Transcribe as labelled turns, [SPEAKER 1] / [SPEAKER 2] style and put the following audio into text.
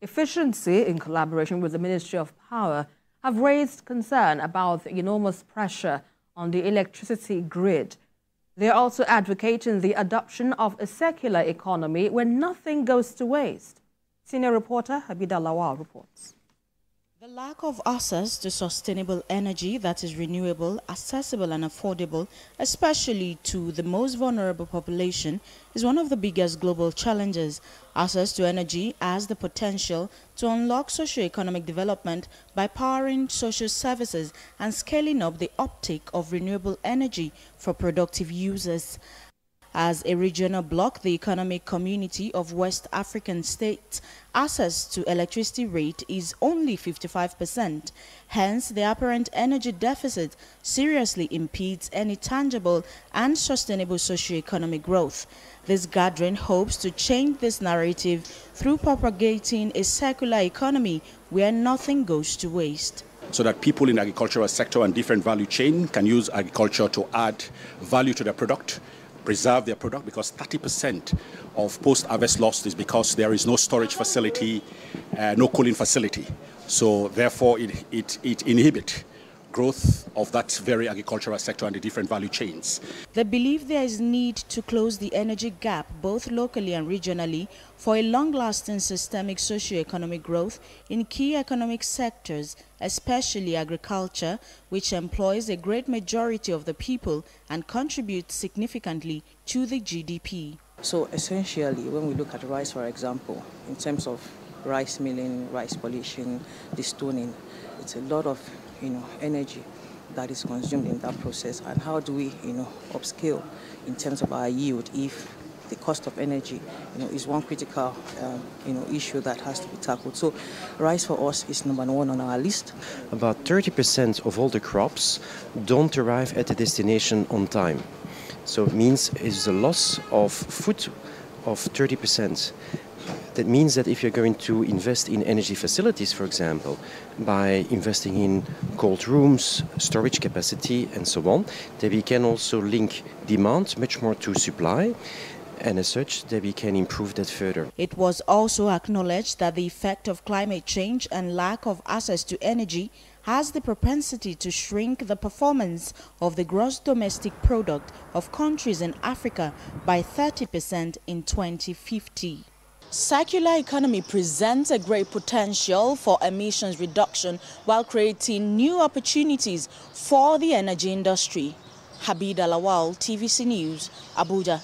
[SPEAKER 1] Sufficiency, in collaboration with the Ministry of Power, have raised concern about the enormous pressure on the electricity grid. They are also advocating the adoption of a circular economy where nothing goes to waste. Senior reporter Habida Lawal reports.
[SPEAKER 2] The lack of access to sustainable energy that is renewable, accessible and affordable, especially to the most vulnerable population, is one of the biggest global challenges. Access to energy has the potential to unlock socio-economic development by powering social services and scaling up the uptake of renewable energy for productive users. As a regional bloc, the economic community of West African states, access to electricity rate is only 55%. Hence, the apparent energy deficit seriously impedes any tangible and sustainable socio-economic growth. This gathering hopes to change this narrative through propagating a circular economy where nothing goes to waste,
[SPEAKER 3] so that people in the agricultural sector and different value chain can use agriculture to add value to their product, preserve their product, because 30% of post-harvest loss is because there is no storage facility, no cooling facility. So therefore it inhibits growth of that very agricultural sector and the different value chains.
[SPEAKER 2] They believe there is need to close the energy gap both locally and regionally for a long-lasting systemic socio-economic growth in key economic sectors, especially agriculture, which employs a great majority of the people and contributes significantly to the GDP.
[SPEAKER 4] So essentially, when we look at rice, for example, in terms of rice milling, rice polishing, destoning, it's a lot of energy that is consumed in that process. And how do we upscale in terms of our yield if the cost of energy is one critical issue that has to be tackled. So rice for us is number one on our list.
[SPEAKER 5] About 30% of all the crops don't arrive at the destination on time. So it means it's a loss of food of 30%. That means that if you're going to invest in energy facilities, for example, by investing in cold rooms, storage capacity and so on, then we can also link demand much more to supply, and as such that we can improve that further.
[SPEAKER 2] It was also acknowledged that the effect of climate change and lack of access to energy has the propensity to shrink the performance of the gross domestic product of countries in Africa by 30% in 2050. Circular economy presents a great potential for emissions reduction while creating new opportunities for the energy industry. Habida Lawal, TVC News, Abuja.